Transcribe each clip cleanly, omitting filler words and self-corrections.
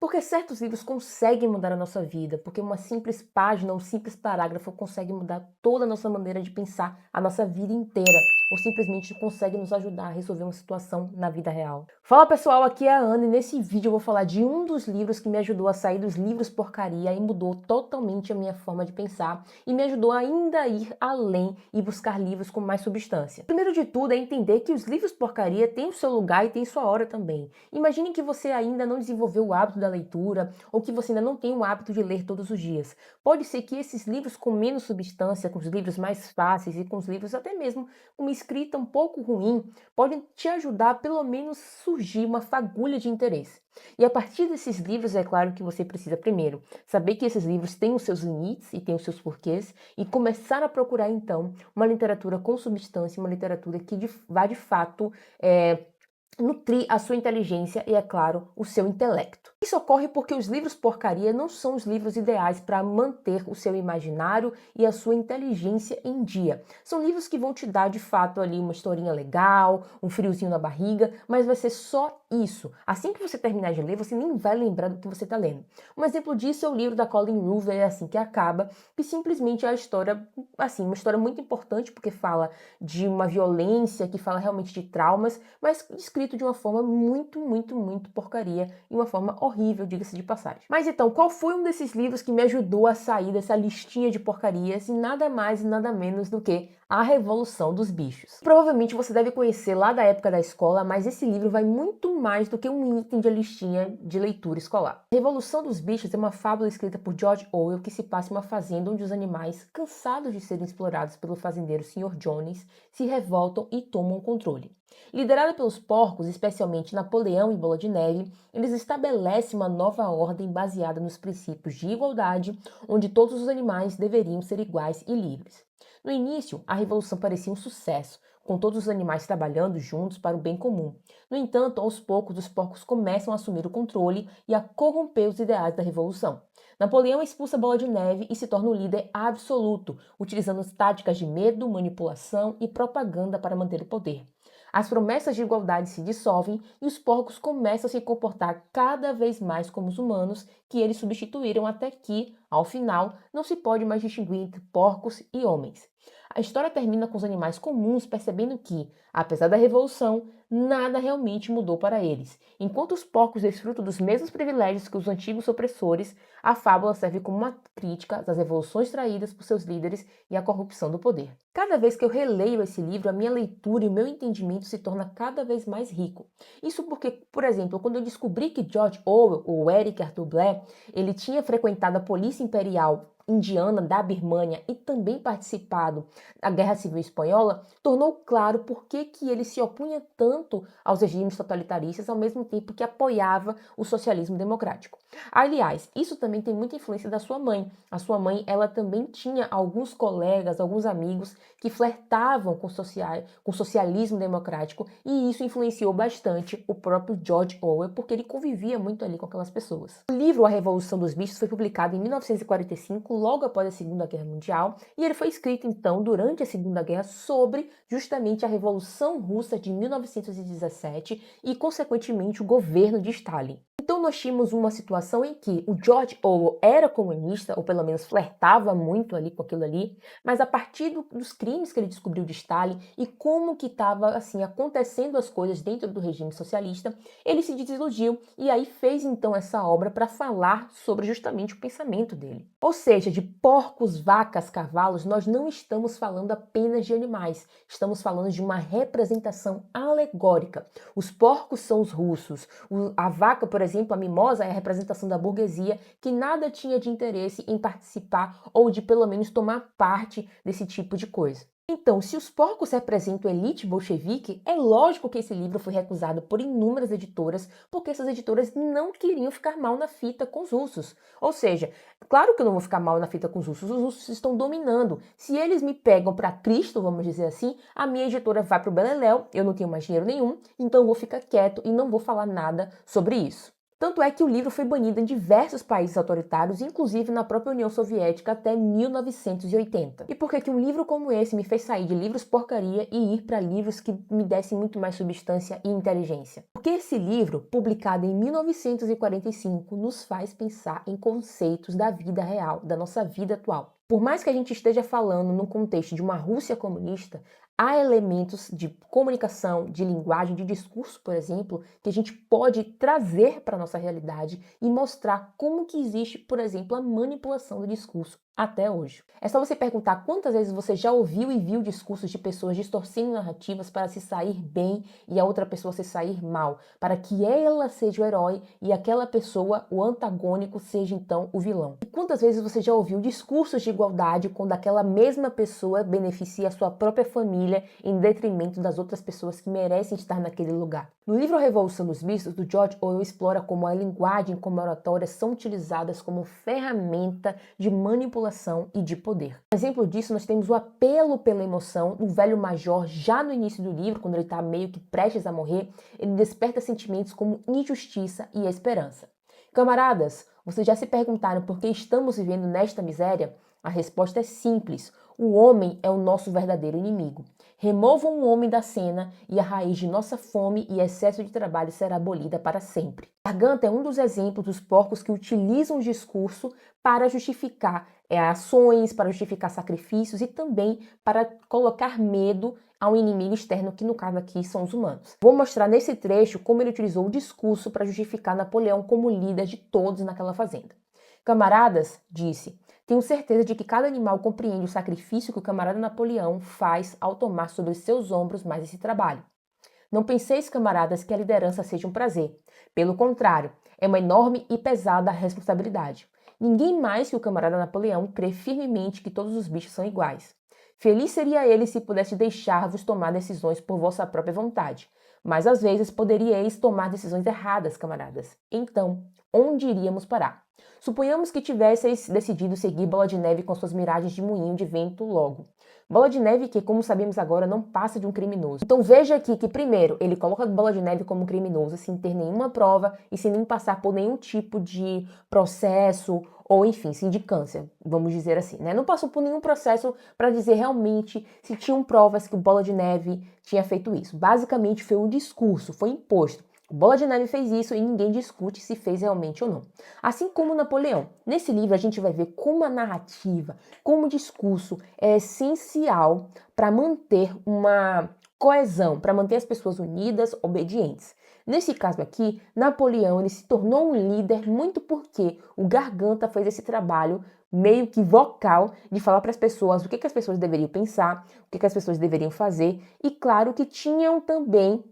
Porque certos livros conseguem mudar a nossa vida, porque uma simples página, um simples parágrafo consegue mudar toda a nossa maneira de pensar a nossa vida inteira, ou simplesmente consegue nos ajudar a resolver uma situação na vida real. Fala pessoal, aqui é a Ana e nesse vídeo eu vou falar de um dos livros que me ajudou a sair dos livros porcaria e mudou totalmente a minha forma de pensar e me ajudou ainda a ir além e buscar livros com mais substância. Primeiro de tudo é entender que os livros porcaria têm o seu lugar e têm sua hora também. Imagine que você ainda não desenvolveu o hábito da leitura ou que você ainda não tem o hábito de ler todos os dias. Pode ser que esses livros com menos substância, com os livros mais fáceis e com os livros até mesmo com uma escrita um pouco ruim, podem te ajudar a pelo menos surgir uma fagulha de interesse. E a partir desses livros, é claro que você precisa primeiro saber que esses livros têm os seus limites e têm os seus porquês e começar a procurar então uma literatura com substância, uma literatura que vá de fato nutrir a sua inteligência e, é claro, o seu intelecto. Isso ocorre porque os livros porcaria não são os livros ideais para manter o seu imaginário e a sua inteligência em dia. São livros que vão te dar, de fato, ali uma historinha legal, um friozinho na barriga, mas vai ser só isso. Assim que você terminar de ler, você nem vai lembrar do que você está lendo. Um exemplo disso é o livro da Colleen Hoover, É Assim que Acaba, que simplesmente é a história, assim, uma história muito importante, porque fala de uma violência, que fala realmente de traumas, mas escrito de uma forma muito porcaria e uma forma horrível, diga-se de passagem. Mas então, qual foi um desses livros que me ajudou a sair dessa listinha de porcarias e nada mais e nada menos do que A Revolução dos Bichos? Provavelmente você deve conhecer lá da época da escola, mas esse livro vai muito mais do que um item de listinha de leitura escolar. A Revolução dos Bichos é uma fábula escrita por George Orwell que se passa em uma fazenda onde os animais, cansados de serem explorados pelo fazendeiro Sr. Jones, se revoltam e tomam o controle. Liderada pelos porcos, especialmente Napoleão e Bola de Neve, eles estabelecem uma nova ordem baseada nos princípios de igualdade, onde todos os animais deveriam ser iguais e livres. No início, a revolução parecia um sucesso, com todos os animais trabalhando juntos para o bem comum. No entanto, aos poucos, os porcos começam a assumir o controle e a corromper os ideais da revolução. Napoleão expulsa Bola de Neve e se torna o líder absoluto, utilizando táticas de medo, manipulação e propaganda para manter o poder. As promessas de igualdade se dissolvem e os porcos começam a se comportar cada vez mais como os humanos que eles substituíram até que, ao final, não se pode mais distinguir entre porcos e homens. A história termina com os animais comuns percebendo que, apesar da revolução, nada realmente mudou para eles. Enquanto os porcos desfrutam dos mesmos privilégios que os antigos opressores, a fábula serve como uma crítica às revoluções traídas por seus líderes e à corrupção do poder. Cada vez que eu releio esse livro, a minha leitura e o meu entendimento se torna cada vez mais rico. Isso porque, por exemplo, quando eu descobri que George Orwell, ou Eric Arthur Blair, ele tinha frequentado a Polícia Imperial indiana da Birmânia e também participado da Guerra Civil Espanhola, tornou claro por que ele se opunha tanto aos regimes totalitaristas ao mesmo tempo que apoiava o socialismo democrático. Aliás, isso também tem muita influência da sua mãe. A sua mãe, ela também tinha alguns colegas, alguns amigos que flertavam com o socialismo democrático e isso influenciou bastante o próprio George Orwell, porque ele convivia muito ali com aquelas pessoas. O livro A Revolução dos Bichos foi publicado em 1945, logo após a Segunda Guerra Mundial, e ele foi escrito então durante a Segunda Guerra sobre justamente a Revolução Russa de 1917 e, consequentemente, o governo de Stalin. Então nós tínhamos uma situação em que o George Orwell era comunista, ou pelo menos flertava muito ali com aquilo ali, mas a partir dos crimes que ele descobriu de Stalin e como que estava assim acontecendo as coisas dentro do regime socialista, ele se desiludiu e aí fez então essa obra para falar sobre justamente o pensamento dele. Ou seja, de porcos, vacas, cavalos, nós não estamos falando apenas de animais, estamos falando de uma representação alegórica. Os porcos são os russos, a vaca, por exemplo, a mimosa é a representação da burguesia que nada tinha de interesse em participar ou de pelo menos tomar parte desse tipo de coisa. Então, se os porcos representam a elite bolchevique, é lógico que esse livro foi recusado por inúmeras editoras, porque essas editoras não queriam ficar mal na fita com os russos. Ou seja, claro que eu não vou ficar mal na fita com os russos estão dominando. Se eles me pegam para Cristo, vamos dizer assim, a minha editora vai para o beleléu, eu não tenho mais dinheiro nenhum, então eu vou ficar quieto e não vou falar nada sobre isso. Tanto é que o livro foi banido em diversos países autoritários, inclusive na própria União Soviética até 1980. E por que que um livro como esse me fez sair de livros porcaria e ir para livros que me dessem muito mais substância e inteligência? Porque esse livro, publicado em 1945, nos faz pensar em conceitos da vida real, da nossa vida atual. Por mais que a gente esteja falando no contexto de uma Rússia comunista, há elementos de comunicação, de linguagem, de discurso, por exemplo, que a gente pode trazer para a nossa realidade e mostrar como que existe, por exemplo, a manipulação do discurso até hoje. É só você perguntar quantas vezes você já ouviu e viu discursos de pessoas distorcendo narrativas para se sair bem e a outra pessoa se sair mal, para que ela seja o herói e aquela pessoa, o antagônico, seja então o vilão. E quantas vezes você já ouviu discursos de igualdade quando aquela mesma pessoa beneficia a sua própria família em detrimento das outras pessoas que merecem estar naquele lugar? No livro A Revolução dos Bichos, do George Orwell, explora como a linguagem como a oratória são utilizadas como ferramenta de manipulação e de poder. Um exemplo disso, nós temos o apelo pela emoção. O velho major, já no início do livro, quando ele está meio que prestes a morrer, ele desperta sentimentos como injustiça e esperança. Camaradas, vocês já se perguntaram por que estamos vivendo nesta miséria? A resposta é simples. O homem é o nosso verdadeiro inimigo. Removam o homem da cena e a raiz de nossa fome e excesso de trabalho será abolida para sempre. Garganta é um dos exemplos dos porcos que utilizam o discurso para justificar ações, para justificar sacrifícios e também para colocar medo ao inimigo externo, que no caso aqui são os humanos. Vou mostrar nesse trecho como ele utilizou o discurso para justificar Napoleão como líder de todos naquela fazenda. Camaradas, disse, tenho certeza de que cada animal compreende o sacrifício que o camarada Napoleão faz ao tomar sobre seus ombros mais esse trabalho. Não penseis, camaradas, que a liderança seja um prazer. Pelo contrário, é uma enorme e pesada responsabilidade. Ninguém mais que o camarada Napoleão crê firmemente que todos os bichos são iguais. Feliz seria ele se pudesse deixar-vos tomar decisões por vossa própria vontade. Mas às vezes poderíeis tomar decisões erradas, camaradas. Então, onde iríamos parar? Suponhamos que tivesseis decidido seguir Bola de Neve com suas miragens de moinho de vento logo. Bola de Neve que, como sabemos agora, não passa de um criminoso. Então veja aqui que, primeiro, ele coloca Bola de Neve como criminoso sem ter nenhuma prova e sem nem passar por nenhum tipo de processo ou, enfim, sindicância, vamos dizer assim, né? Não passou por nenhum processo para dizer realmente se tinham provas que o Bola de Neve tinha feito isso. Basicamente foi um discurso, foi imposto. O Bola de Neve fez isso e ninguém discute se fez realmente ou não. Assim como Napoleão. Nesse livro a gente vai ver como a narrativa, como o discurso é essencial para manter uma coesão, para manter as pessoas unidas, obedientes. Nesse caso aqui, Napoleão ele se tornou um líder muito porque o Garganta fez esse trabalho meio que vocal de falar para as pessoas o que as pessoas deveriam pensar, o que as pessoas deveriam fazer e claro que tinham também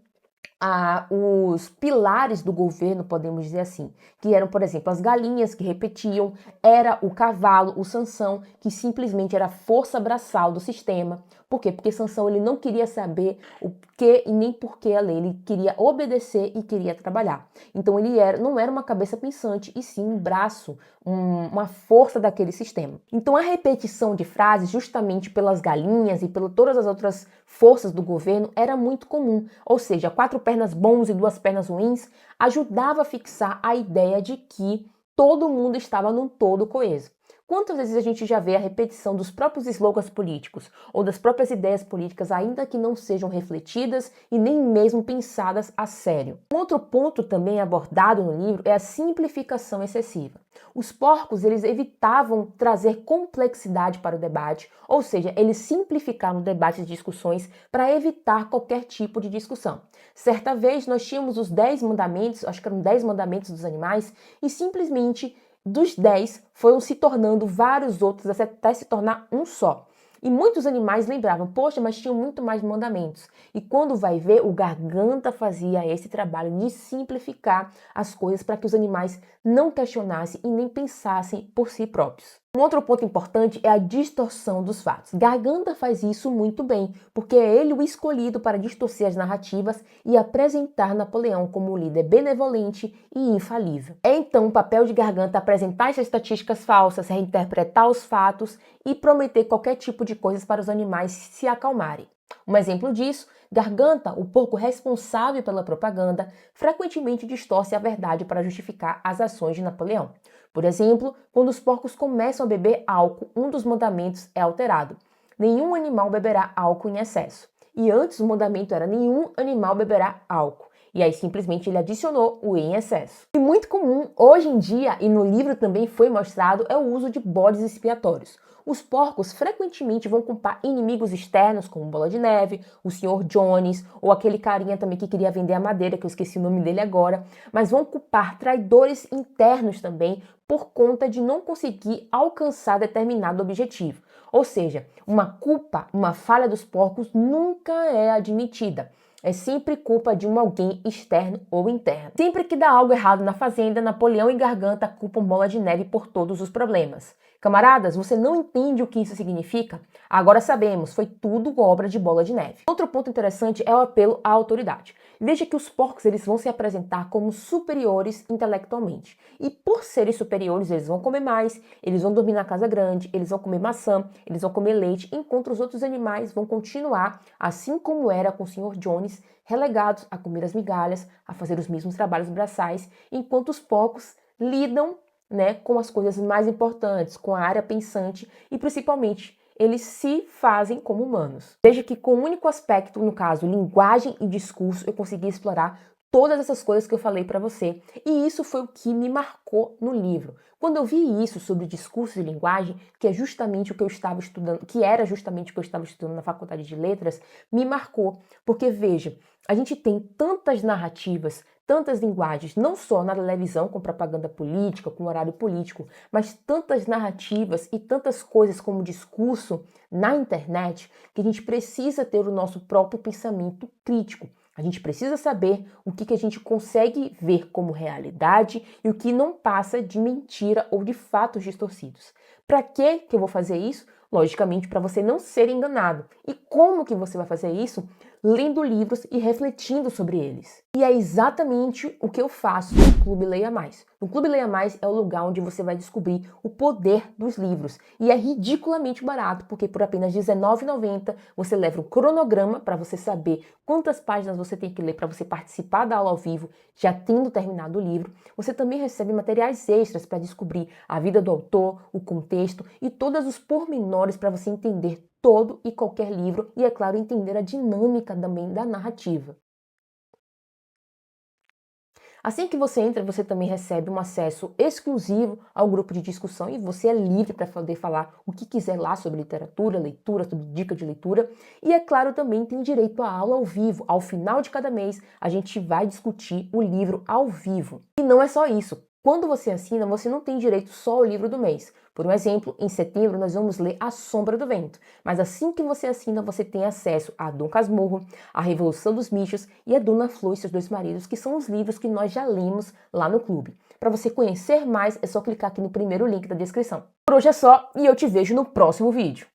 os pilares do governo, podemos dizer assim, que eram, por exemplo, as galinhas que repetiam, era o cavalo, o Sansão, que simplesmente era a força braçal do sistema. Por quê? Porque Sansão ele não queria saber o que e nem por que a lei, ele queria obedecer e queria trabalhar. Então ele não era uma cabeça pensante, e sim um braço, uma força daquele sistema. Então a repetição de frases, justamente pelas galinhas e por todas as outras forças do governo, era muito comum. Ou seja, 4 pernas bons e 2 pernas ruins ajudava a fixar a ideia de que todo mundo estava num todo coeso. Quantas vezes a gente já vê a repetição dos próprios slogans políticos ou das próprias ideias políticas, ainda que não sejam refletidas e nem mesmo pensadas a sério? Um outro ponto também abordado no livro é a simplificação excessiva. Os porcos, eles evitavam trazer complexidade para o debate, ou seja, eles simplificavam debates e discussões para evitar qualquer tipo de discussão. Certa vez nós tínhamos os 10 mandamentos, acho que eram 10 mandamentos dos animais, e simplesmente dos 10 foram se tornando vários outros até se tornar um só. E muitos animais lembravam, poxa, mas tinham muito mais mandamentos. E quando vai ver, o Garganta fazia esse trabalho de simplificar as coisas para que os animais não questionassem e nem pensassem por si próprios. Um outro ponto importante é a distorção dos fatos. Garganta faz isso muito bem, porque é ele o escolhido para distorcer as narrativas e apresentar Napoleão como um líder benevolente e infalível. É então o papel de Garganta apresentar essas estatísticas falsas, reinterpretar os fatos e prometer qualquer tipo de coisas para os animais se acalmarem. Um exemplo disso, Garganta, o porco responsável pela propaganda, frequentemente distorce a verdade para justificar as ações de Napoleão. Por exemplo, quando os porcos começam a beber álcool, um dos mandamentos é alterado. Nenhum animal beberá álcool em excesso. E antes o mandamento era nenhum animal beberá álcool. E aí simplesmente ele adicionou o em excesso. E muito comum hoje em dia, e no livro também foi mostrado, é o uso de bodes expiatórios. Os porcos frequentemente vão culpar inimigos externos, como Bola de Neve, o Sr. Jones, ou aquele carinha também que queria vender a madeira, que eu esqueci o nome dele agora, mas vão culpar traidores internos também por conta de não conseguir alcançar determinado objetivo. Ou seja, uma culpa, uma falha dos porcos nunca é admitida. É sempre culpa de alguém externo ou interno. Sempre que dá algo errado na fazenda, Napoleão e Garganta culpam Bola de Neve por todos os problemas. Camaradas, você não entende o que isso significa? Agora sabemos, foi tudo obra de Bola de Neve. Outro ponto interessante é o apelo à autoridade. Veja que os porcos eles vão se apresentar como superiores intelectualmente. E por serem superiores, eles vão comer mais, eles vão dormir na casa grande, eles vão comer maçã, eles vão comer leite, enquanto os outros animais vão continuar, assim como era com o Sr. Jones, relegados a comer as migalhas, a fazer os mesmos trabalhos braçais, enquanto os porcos lidam com as coisas mais importantes, com a área pensante e principalmente eles se fazem como humanos. Veja que com o único aspecto, no caso, linguagem e discurso, eu consegui explorar todas essas coisas que eu falei para você. E isso foi o que me marcou no livro. Quando eu vi isso sobre discurso e linguagem, que é justamente o que eu estava estudando, que era justamente o que eu estava estudando na Faculdade de Letras, me marcou. Porque veja, a gente tem tantas narrativas, tantas linguagens, não só na televisão com propaganda política, com horário político, mas tantas narrativas e tantas coisas como discurso na internet, que a gente precisa ter o nosso próprio pensamento crítico. A gente precisa saber o que a gente consegue ver como realidade e o que não passa de mentira ou de fatos distorcidos. Para que eu vou fazer isso? Logicamente, para você não ser enganado. E como que você vai fazer isso? Lendo livros e refletindo sobre eles. E é exatamente o que eu faço no Clube Leia Mais. No Clube Leia Mais é o lugar onde você vai descobrir o poder dos livros. E é ridiculamente barato, porque por apenas R$19,90 você leva um cronograma para você saber quantas páginas você tem que ler para você participar da aula ao vivo, já tendo terminado o livro. Você também recebe materiais extras para descobrir a vida do autor, o contexto e todos os pormenores para você entender todo e qualquer livro e, é claro, entender a dinâmica também da narrativa. Assim que você entra, você também recebe um acesso exclusivo ao grupo de discussão e você é livre para poder falar o que quiser lá sobre literatura, leitura, sobre dica de leitura. E, é claro, também tem direito à aula ao vivo. Ao final de cada mês, a gente vai discutir o livro ao vivo. E não é só isso. Quando você assina, você não tem direito só ao livro do mês. Por um exemplo, em setembro nós vamos ler A Sombra do Vento. Mas assim que você assina, você tem acesso a Dom Casmurro, A Revolução dos Michos e A Dona Flor e Seus Dois Maridos, que são os livros que nós já lemos lá no clube. Para você conhecer mais, é só clicar aqui no primeiro link da descrição. Por hoje é só e eu te vejo no próximo vídeo.